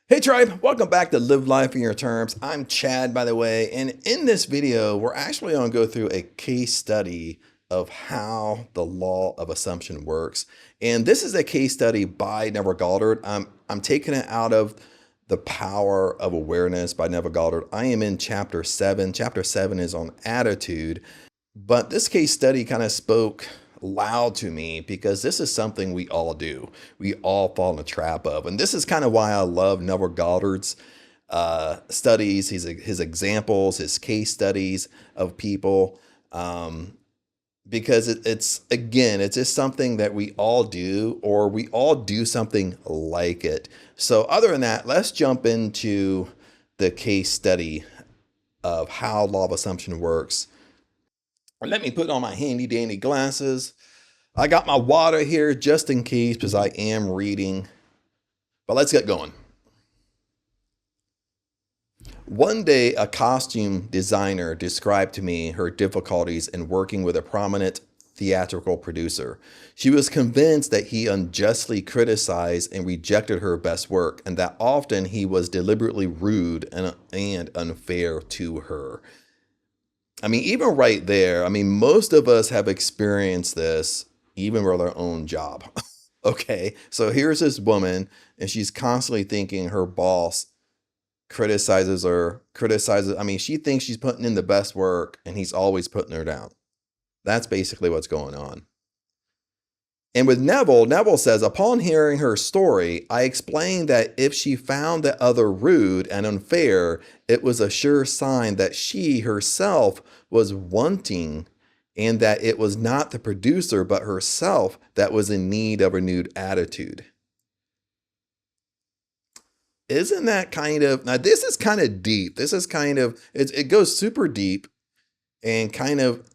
Hey tribe, welcome back to Live Life in Your Terms. I'm Chad, by the way, and in this video, we're actually going to go through a case study of how the law of assumption works. And this is a case study by Neville Goddard. I'm taking it out of The Power of Awareness by Neville Goddard. I am in chapter 7. Chapter 7 is on attitude, but this case study kind of spoke loud to me because this is something we all do. We all fall in the trap of. And this is kind of why I love Neville Goddard's studies, his examples, his case studies of people. Because it's just something that we all do, or we all do something like it. So other than that, let's jump into the case study of how law of assumption works. Let me put on my handy dandy glasses. I got my water here just in case because I am reading. But let's get going. One day, a costume designer described to me her difficulties in working with a prominent theatrical producer. She was convinced that he unjustly criticized and rejected her best work, and that often he was deliberately rude and unfair to her. I mean, even right there, most of us have experienced this, even with our own job. Okay, so here's this woman, and she's constantly thinking her boss criticizes her, she thinks she's putting in the best work, and he's always putting her down. That's basically what's going on. And with Neville says, upon hearing her story, I explained that if she found the other rude and unfair, it was a sure sign that she herself was wanting, and that it was not the producer but herself that was in need of a renewed attitude. Isn't that now this is kind of deep. This is it goes super deep and kind of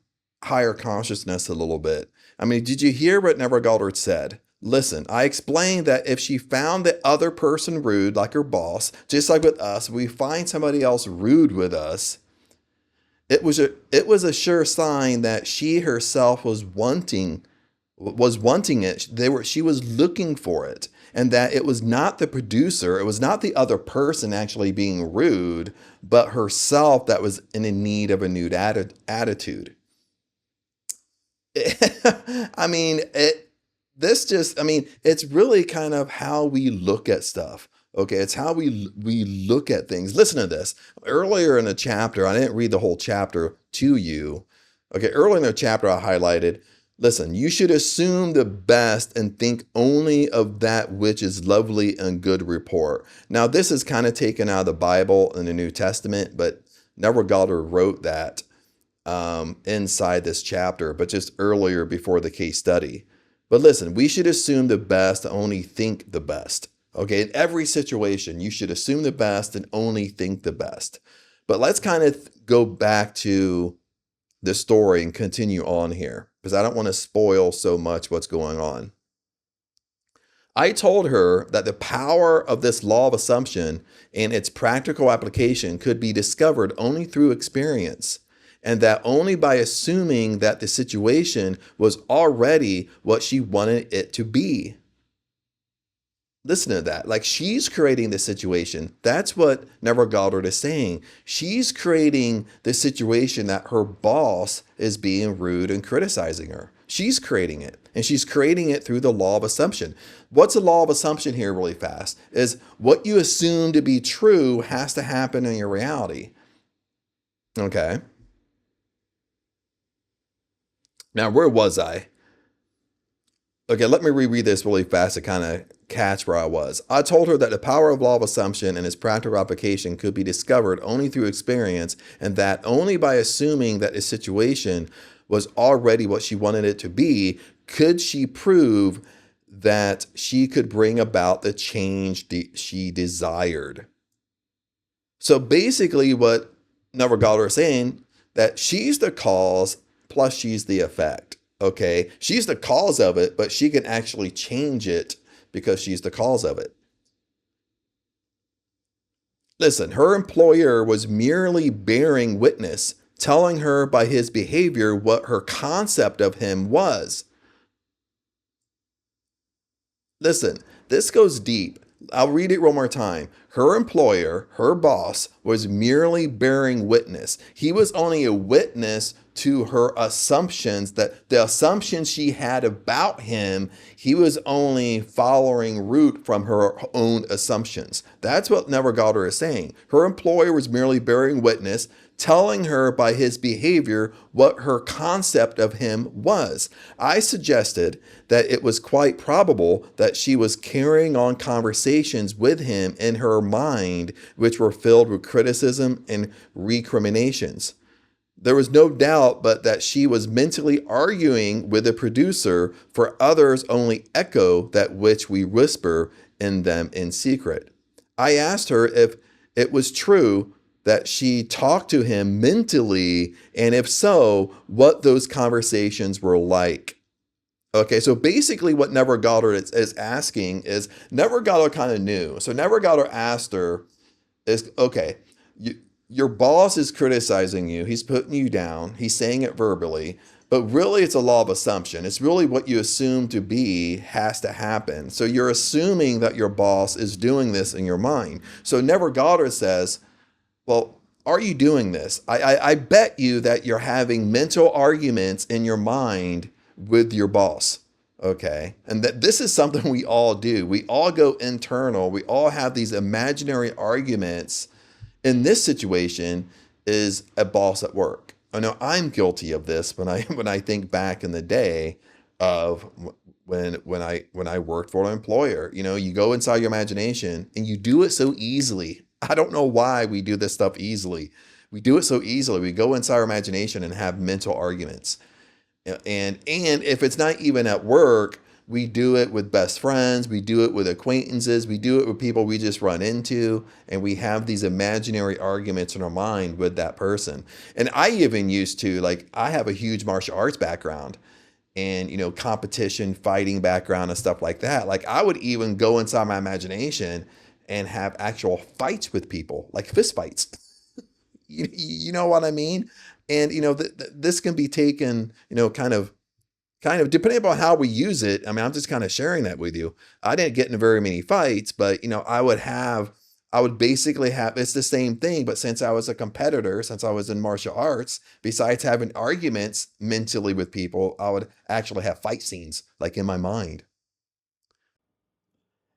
higher consciousness a little bit. Did you hear what Neville Goddard said? Listen, I explained that if she found the other person rude, like her boss, just like with us, we find somebody else rude with us, it was a sure sign that she herself was wanting it. She was looking for it, and that it was not the producer, it was not the other person actually being rude, but herself that was in need of a new attitude. It's really kind of how we look at stuff. Okay, it's how we look at things. Listen to this. Earlier in the chapter, I didn't read the whole chapter to you. Okay, earlier in the chapter, I highlighted, listen, you should assume the best and think only of that which is lovely and good report. Now, this is kind of taken out of the Bible in the New Testament, but Neville Goddard wrote that inside this chapter, but just earlier before the case study. But listen, we should assume the best and only think the best. Okay, in every situation, you should assume the best and only think the best. But let's kind of go back to the story and continue on here, because I don't want to spoil so much what's going on. I told her that the power of this law of assumption and its practical application could be discovered only through experience, and that only by assuming that the situation was already what she wanted it to be. Listen to that. Like, she's creating the situation. That's what Neville Goddard is saying. She's creating the situation that her boss is being rude and criticizing her. She's creating it, and she's creating it through the law of assumption. What's the law of assumption here really fast? Is what you assume to be true has to happen in your reality. Okay. Now, where was I? Okay, let me reread this really fast to kind of catch where I was. I told her that the power of law of assumption and its practical application could be discovered only through experience, and that only by assuming that the situation was already what she wanted it to be, could she prove that she could bring about the change she desired. So basically what Neville Goddard is saying, that she's the cause plus she's the effect. Okay, she's the cause of it, but she can actually change it because she's the cause of it. Listen, her employer was merely bearing witness, telling her by his behavior what her concept of him was. Listen, this goes deep. I'll read it one more time. Her employer, her boss, was merely bearing witness. He was only a witness to her assumptions, that the assumptions she had about him, he was only following root from her own assumptions. That's what Neville Goddard is saying. Her employer was merely bearing witness, telling her by his behavior what her concept of him was. I suggested that it was quite probable that she was carrying on conversations with him in her mind, which were filled with criticism and recriminations. There was no doubt but that she was mentally arguing with the producer, for others only echo that which we whisper in them in secret. I asked her if it was true that she talked to him mentally, and if so, what those conversations were like. Okay, so basically what Neville Goddard is asking is, Neville Goddard kind of knew. So Neville Goddard asked her, okay, your boss is criticizing you. He's putting you down. He's saying it verbally, but really it's a law of assumption. It's really what you assume to be has to happen. So you're assuming that your boss is doing this in your mind. So Neville Goddard says, well, are you doing this? I bet you that you're having mental arguments in your mind with your boss. Okay. And that this is something we all do. We all go internal. We all have these imaginary arguments. In this situation is a boss at work. I know I'm guilty of this when I think back in the day of when I worked for an employer. You know, you go inside your imagination and you do it so easily. I don't know why we do this stuff easily. We do it so easily. We go inside our imagination and have mental arguments. And if it's not even at work, we do it with best friends, we do it with acquaintances, we do it with people we just run into, and we have these imaginary arguments in our mind with that person. And I even used to, like, I have a huge martial arts background and, you know, competition, fighting background and stuff like that. Like, I would even go inside my imagination and have actual fights with people, like fist fights. You know what I mean? And, you know, this can be taken, you know, kind of depending upon how we use it. I mean, I'm just kind of sharing that with you. I didn't get into very many fights, but, you know, I would basically have, it's the same thing. But since I was a competitor, since I was in martial arts, besides having arguments mentally with people, I would actually have fight scenes like in my mind.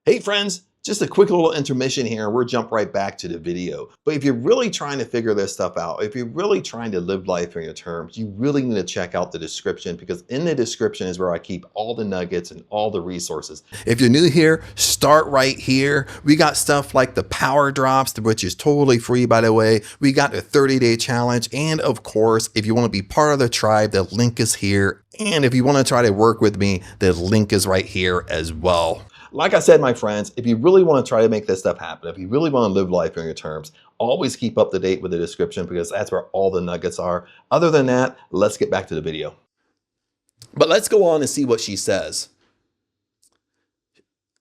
Hey friends, just a quick little intermission here. We'll jump right back to the video. But if you're really trying to figure this stuff out, if you're really trying to live life on your terms, you really need to check out the description, because in the description is where I keep all the nuggets and all the resources. If you're new here, start right here. We got stuff like the power drops, which is totally free, by the way. We got the 30-day challenge. And of course, if you want to be part of the tribe, the link is here. And if you want to try to work with me, the link is right here as well. Like I said, my friends, if you really want to try to make this stuff happen, if you really want to live life on your terms, always keep up to date with the description, because that's where all the nuggets are. Other than that, let's get back to the video. But let's go on and see what she says.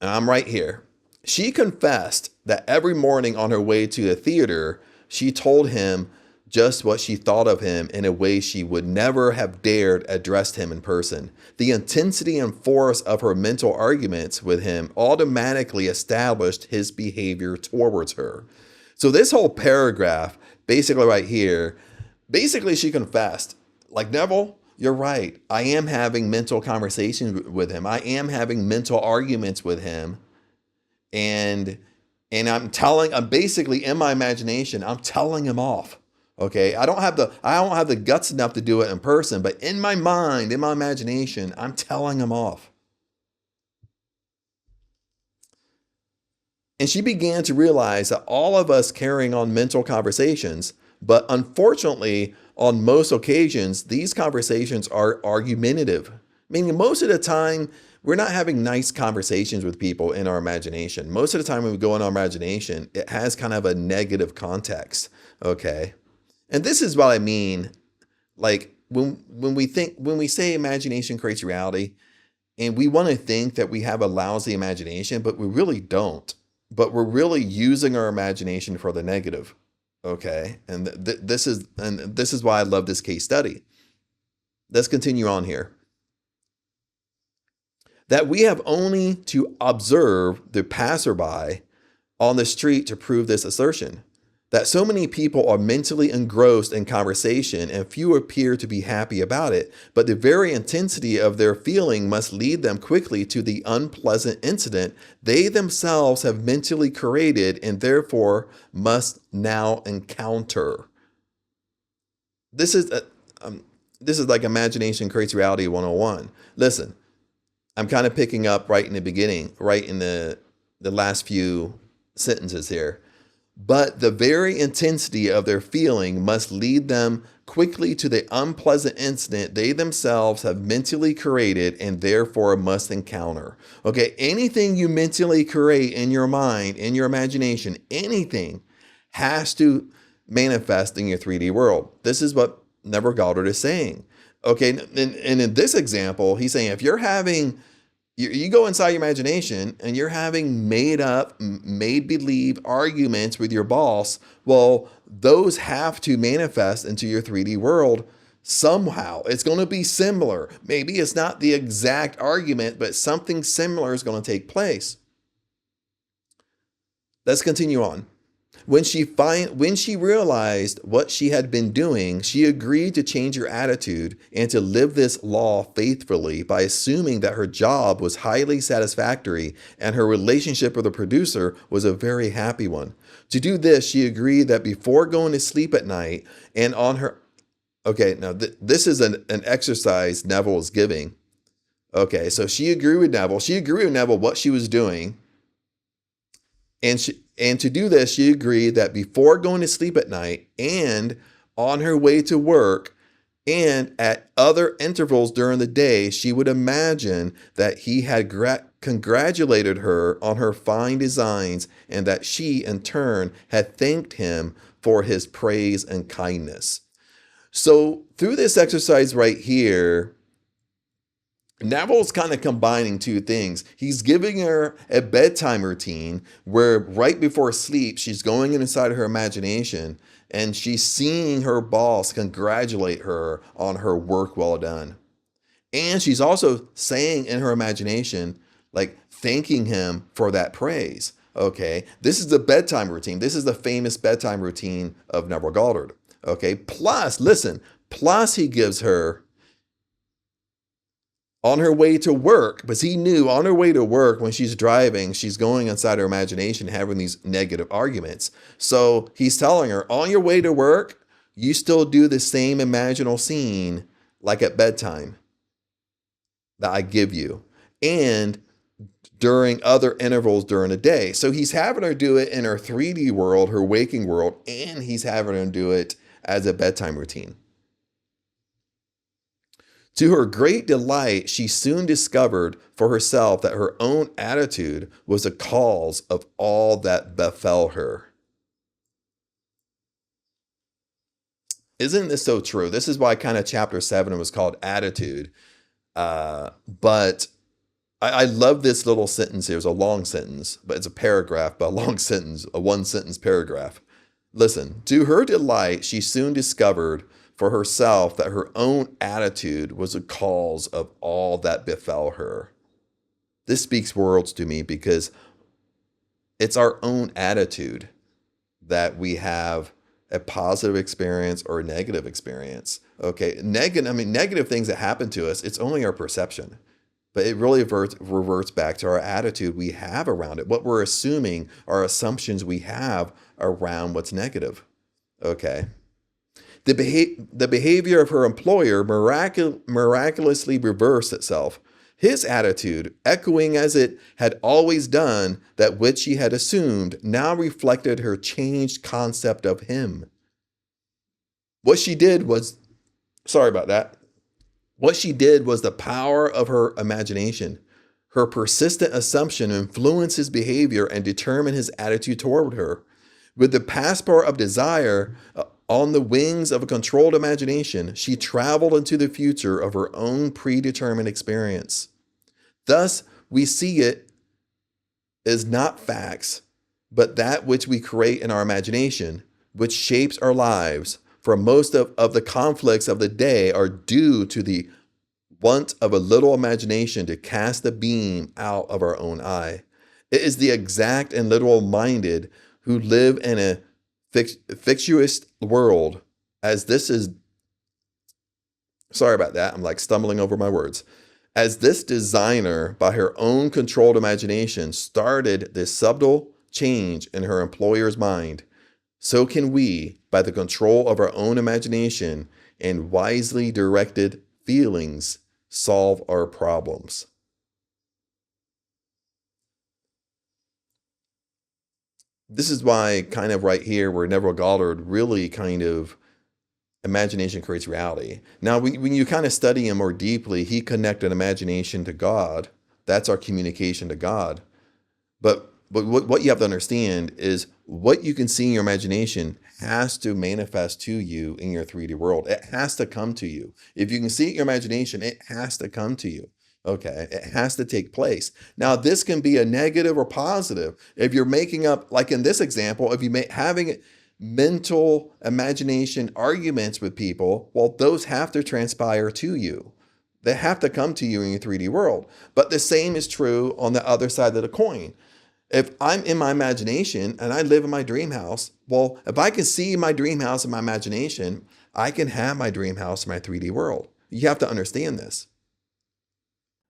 And I'm right here. She confessed that every morning on her way to the theater, she told him just what she thought of him in a way she would never have dared address him in person. The intensity and force of her mental arguments with him automatically established his behavior towards her. So this whole paragraph, basically right here, basically she confessed, like, Neville, you're right. I am having mental conversations with him. I am having mental arguments with him. And I'm basically in my imagination, I'm telling him off. Okay, I don't have the guts enough to do it in person, but in my mind, in my imagination, I'm telling him off. And she began to realize that all of us carrying on mental conversations, but unfortunately, on most occasions, these conversations are argumentative. Meaning most of the time, we're not having nice conversations with people in our imagination. Most of the time when we go in our imagination, it has kind of a negative context, okay? And this is what I mean, like when we say imagination creates reality, and we want to think that we have a lousy imagination, but we really don't. But we're really using our imagination for the negative, okay? And this is why I love this case study. Let's continue on here. that we have only to observe the passerby on the street to prove this assertion. That so many people are mentally engrossed in conversation and few appear to be happy about it, but the very intensity of their feeling must lead them quickly to the unpleasant incident they themselves have mentally created and therefore must now encounter. This is like imagination creates reality 101. Listen, I'm kind of picking up right in the beginning, right in the last few sentences here. But the very intensity of their feeling must lead them quickly to the unpleasant incident they themselves have mentally created and therefore must encounter. Okay, anything you mentally create in your mind, in your imagination, anything has to manifest in your 3D world. This is what Neville Goddard is saying. Okay, and in this example, he's saying if you're having you go inside your imagination and you're having made up, made believe arguments with your boss, well, those have to manifest into your 3D world somehow. It's going to be similar. Maybe it's not the exact argument, but something similar is going to take place. Let's continue on. When she realized what she had been doing, she agreed to change her attitude and to live this law faithfully by assuming that her job was highly satisfactory and her relationship with the producer was a very happy one. To do this, she agreed that before going to sleep at night and on her... Okay, now this is an exercise Neville is giving. Okay, so she agreed with Neville. She agreed with Neville what she was doing. And to do this, she agreed that before going to sleep at night and on her way to work and at other intervals during the day, she would imagine that he had congratulated her on her fine designs and that she, in turn, had thanked him for his praise and kindness. So through this exercise right here, Neville's kind of combining two things. He's giving her a bedtime routine where right before sleep, she's going inside her imagination and she's seeing her boss congratulate her on her work well done. And she's also saying in her imagination, like thanking him for that praise. Okay, this is the bedtime routine. This is the famous bedtime routine of Neville Goddard. Okay, plus he gives her on her way to work, because he knew on her way to work when she's driving, she's going inside her imagination having these negative arguments. So he's telling her, on your way to work, you still do the same imaginal scene like at bedtime that I give you. And during other intervals during the day. So he's having her do it in her 3D world, her waking world, and he's having her do it as a bedtime routine. To her great delight, she soon discovered for herself that her own attitude was the cause of all that befell her. Isn't this so true? This is why kind of chapter 7 was called Attitude. But I love this little sentence here. It's a long sentence, but it's a paragraph, but a long sentence, a one-sentence paragraph. Listen, to her delight, she soon discovered for herself that her own attitude was the cause of all that befell her. This speaks worlds to me because it's our own attitude that we have a positive experience or a negative experience. Okay, negative things that happen to us, it's only our perception. But it really reverts back to our attitude we have around it, what we're assuming, our assumptions we have around what's negative. Okay. The behavior of her employer miraculously reversed itself. His attitude, echoing as it had always done that which she had assumed, now reflected her changed concept of him. What she did was the power of her imagination. Her persistent assumption influenced his behavior and determined his attitude toward her. With the passport of desire, on the wings of a controlled imagination, she traveled into the future of her own predetermined experience. Thus, we see it as not facts, but that which we create in our imagination, which shapes our lives. For most of the conflicts of the day are due to the want of a little imagination to cast a beam out of our own eye. It is the exact and literal minded who live in a fictitious world, as this is, sorry about that, I'm like stumbling over my words. As this designer, by her own controlled imagination, started this subtle change in her employer's mind, so can we, by the control of our own imagination and wisely directed feelings, solve our problems. This is why, kind of right here, where Neville Goddard really kind of imagination creates reality. Now, when you kind of study him more deeply, he connected imagination to God. That's our communication to God. But what you have to understand is what you can see in your imagination has to manifest to you in your 3D world. It has to come to you. If you can see it in your imagination, it has to come to you. Okay, it has to take place. Now, this can be a negative or positive. If you're making up, like in this example, if you having mental imagination arguments with people, well, those have to transpire to you. They have to come to you in your 3D world. But the same is true on the other side of the coin. If I'm in my imagination and I live in my dream house, well, if I can see my dream house in my imagination, I can have my dream house in my 3D world. You have to understand this.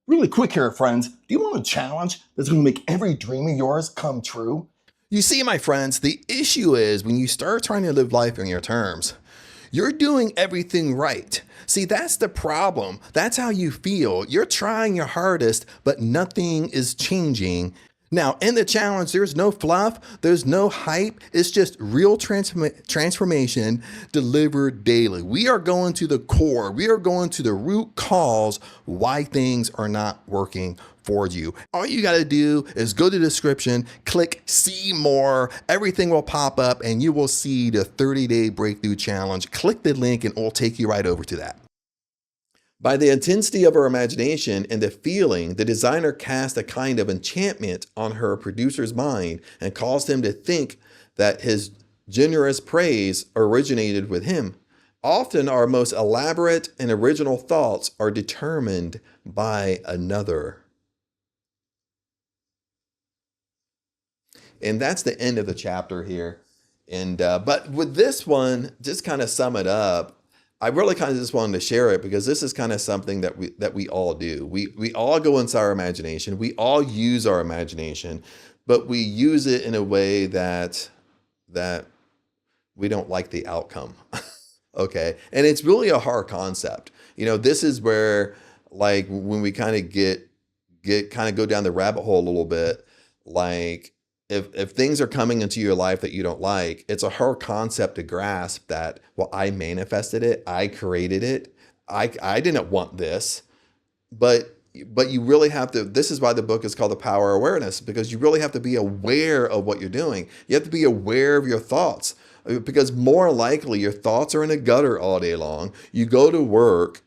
Really quick here, friends. Do you want a challenge that's going to make every dream of yours come true? You see, my friends, the issue is when you start trying to live life on your terms, you're doing everything right. See, that's the problem. That's how you feel. You're trying your hardest, but nothing is changing. Now, in the challenge, there's no fluff, there's no hype. It's just real transformation delivered daily. We are going to the core. We are going to the root cause why things are not working for you. All you got to do is go to the description, click see more. Everything will pop up and you will see the 30-day breakthrough challenge. Click the link and it will take you right over to that. By the intensity of her imagination and the feeling, the designer cast a kind of enchantment on her producer's mind and caused him to think that his generous praise originated with him. Often our most elaborate and original thoughts are determined by another. And that's the end of the chapter here. And but with this one, just kind of sum it up, I really kind of just wanted to share it because this is kind of something that we all do. We all go inside our imagination. We all use our imagination, but we use it in a way that we don't like the outcome. Okay, and it's really a hard concept. You know, this is where, like, when we kind of go down the rabbit hole a little bit, like, if things are coming into your life that you don't like, it's a hard concept to grasp that, well, I manifested it, I created it, I didn't want this, but you really have to, this is why the book is called The Power of Awareness, because you really have to be aware of what you're doing. You have to be aware of your thoughts, because more likely your thoughts are in a gutter all day long. You go to work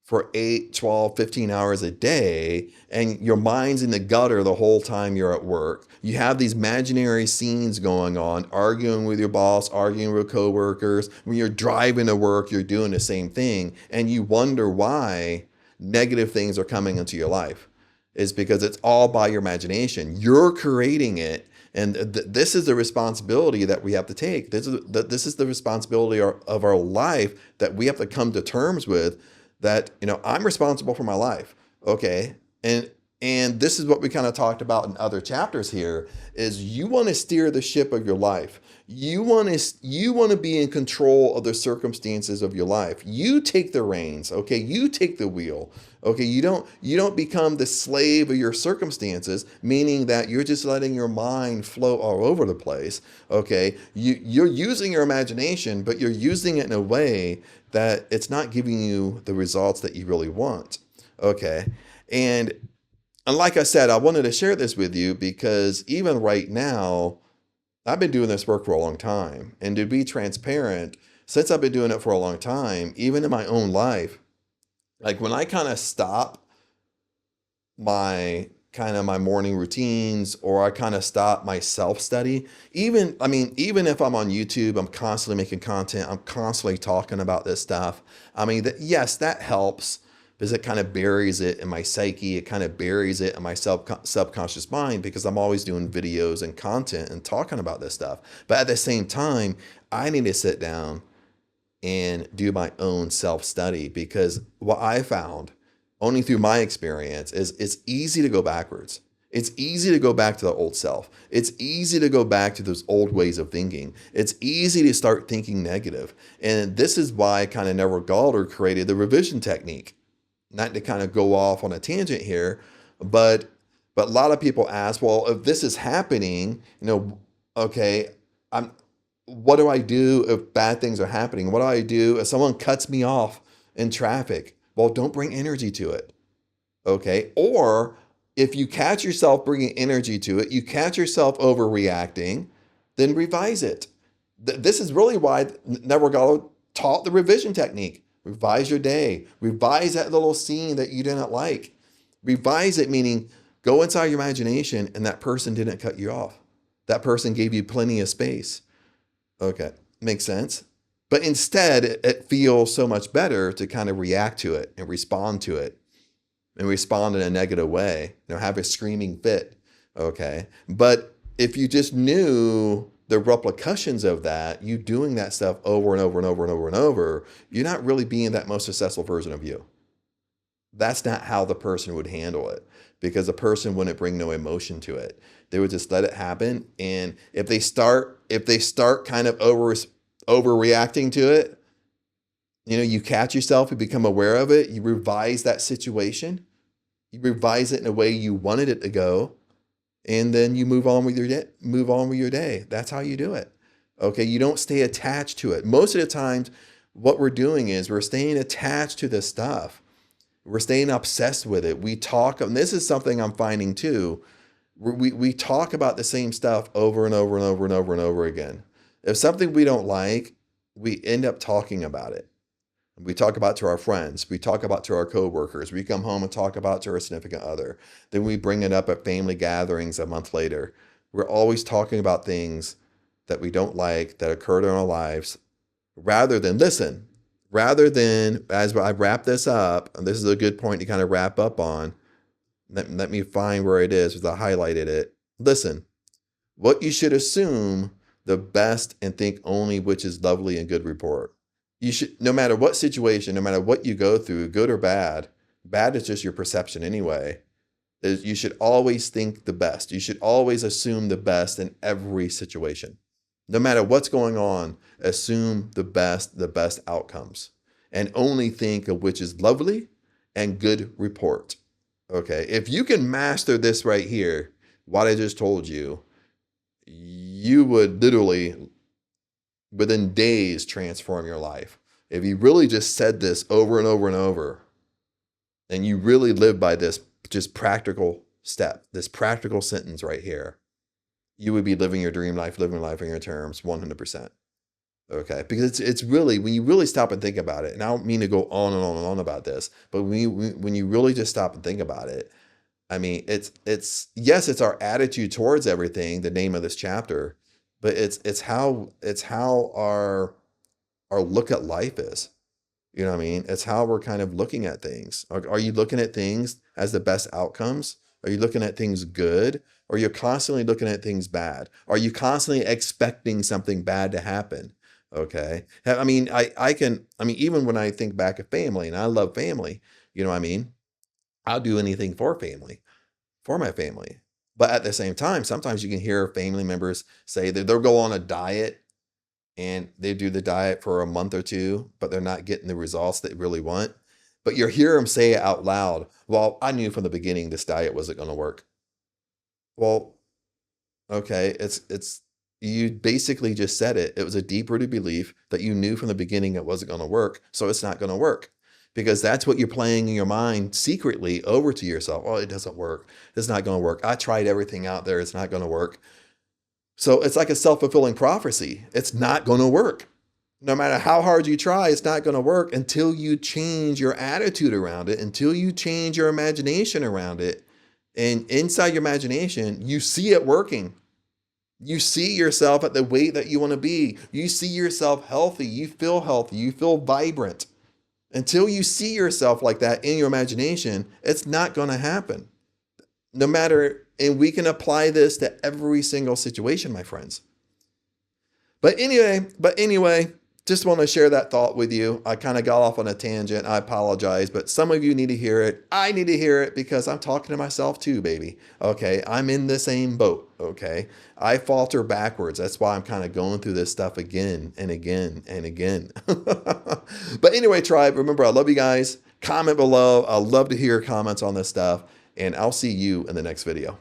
for 8, 12, 15 hours a day, and your mind's in the gutter the whole time you're at work. You have these imaginary scenes going on, arguing with your boss, arguing with coworkers. When you're driving to work, you're doing the same thing, and you wonder why negative things are coming into your life. It's because it's all by your imagination. You're creating it, and this is the responsibility that we have to take. This is the responsibility of our life that we have to come to terms with, that, you know, I'm responsible for my life. Okay. And this is what we kind of talked about in other chapters here, is you want to steer the ship of your life. You want to be in control of the circumstances of your life. You take the reins. Okay. You take the wheel. Okay. You don't become the slave of your circumstances, meaning that you're just letting your mind float all over the place. Okay. You're using your imagination, but you're using it in a way that it's not giving you the results that you really want. Okay. And like I said, I wanted to share this with you because even right now, I've been doing this work for a long time. And to be transparent, since I've been doing it for a long time, even in my own life, like when I kind of stop my morning routines, or I kind of stop my self-study, even if I'm on YouTube, I'm constantly making content, I'm constantly talking about this stuff. I mean, yes, that helps. because it kind of buries it in my psyche. It kind of buries it in my subconscious mind because I'm always doing videos and content and talking about this stuff. But at the same time, I need to sit down and do my own self-study, because what I found only through my experience is it's easy to go backwards. It's easy to go back to the old self. It's easy to go back to those old ways of thinking. It's easy to start thinking negative. And this is why kind of Neville Goddard created the revision technique. Not to kind of go off on a tangent here, but a lot of people ask, well, if this is happening, okay, what do I do if bad things are happening? What do I do if someone cuts me off in traffic? Well, don't bring energy to it. Okay. Or if you catch yourself bringing energy to it, you catch yourself overreacting, then revise it. This is really why Neville Goddard taught the revision technique. Revise your day. Revise that little scene that you didn't like. Revise it, meaning go inside your imagination and that person didn't cut you off. That person gave you plenty of space. Okay, makes sense. But instead, it feels so much better to kind of react to it and respond to it and respond in a negative way, have a screaming fit. Okay. But if you just knew the repercussions of that, you doing that stuff over and over and over and over and over, you're not really being that most successful version of you. That's not how the person would handle it, because the person wouldn't bring no emotion to it. They would just let it happen. And if they start kind of overreacting to it, you catch yourself, you become aware of it, you revise that situation, you revise it in a way you wanted it to go, and then you move on with your day. That's how you do it. Okay, you don't stay attached to it. Most of the times, what we're doing is we're staying attached to this stuff. We're staying obsessed with it. We talk, and this is something I'm finding too. We talk about the same stuff over and over and over and over and over again. If something we don't like, we end up talking about it. We talk about it to our friends. We talk about it to our coworkers. We come home and talk about it to our significant other. Then we bring it up at family gatherings a month later. We're always talking about things that we don't like, that occurred in our lives, rather than, as I wrap this up, and this is a good point to kind of wrap up on, let me find where it is, because I highlighted it. Listen, what you should assume the best and think only which is lovely and good report. You should, no matter what situation, no matter what you go through, good or bad is just your perception anyway. You should always think the best. You should always assume the best in every situation. No matter what's going on, assume the best outcomes, and only think of which is lovely and good report. Okay, if you can master this right here, what I just told you, you would literally, within days, transform your life. If you really just said this over and over and over, and you really live by this just practical step, this practical sentence right here, you would be living your dream life, living life on your terms, 100%. Okay, because it's really, when you really stop and think about it, and I don't mean to go on and on and on about this, but when you really just stop and think about it, I mean, yes, it's our attitude towards everything, the name of this chapter, but it's how our look at life is. You know what I mean? It's how we're kind of looking at things. Are you looking at things as the best outcomes? Are you looking at things good? Or are you constantly looking at things bad? Are you constantly expecting something bad to happen? Okay. I mean, even when I think back at family, and I love family, you know what I mean? I'll do anything for my family. But at the same time, sometimes you can hear family members say that they'll go on a diet, and they do the diet for a month or two, but they're not getting the results they really want. But you hear them say it out loud. Well, I knew from the beginning this diet wasn't going to work. Well, okay, you basically just said it. It was a deep-rooted belief that you knew from the beginning it wasn't going to work, so it's not going to work. Because that's what you're playing in your mind secretly over to yourself. Oh, it doesn't work. It's not going to work. I tried everything out there. It's not going to work. So it's like a self-fulfilling prophecy. It's not going to work. No matter how hard you try, it's not going to work until you change your attitude around it, until you change your imagination around it. And inside your imagination, you see it working. You see yourself at the weight that you want to be. You see yourself healthy. You feel vibrant. Until you see yourself like that in your imagination, it's not going to happen. No matter, and we can apply this to every single situation, my friends. But anyway, just want to share that thought with you. I kind of got off on a tangent. I apologize, but some of you need to hear it. I need to hear it because I'm talking to myself too, baby. Okay. I'm in the same boat. Okay. I falter backwards. That's why I'm kind of going through this stuff again and again and again. But anyway, tribe, remember, I love you guys. Comment below. I love to hear your comments on this stuff, and I'll see you in the next video.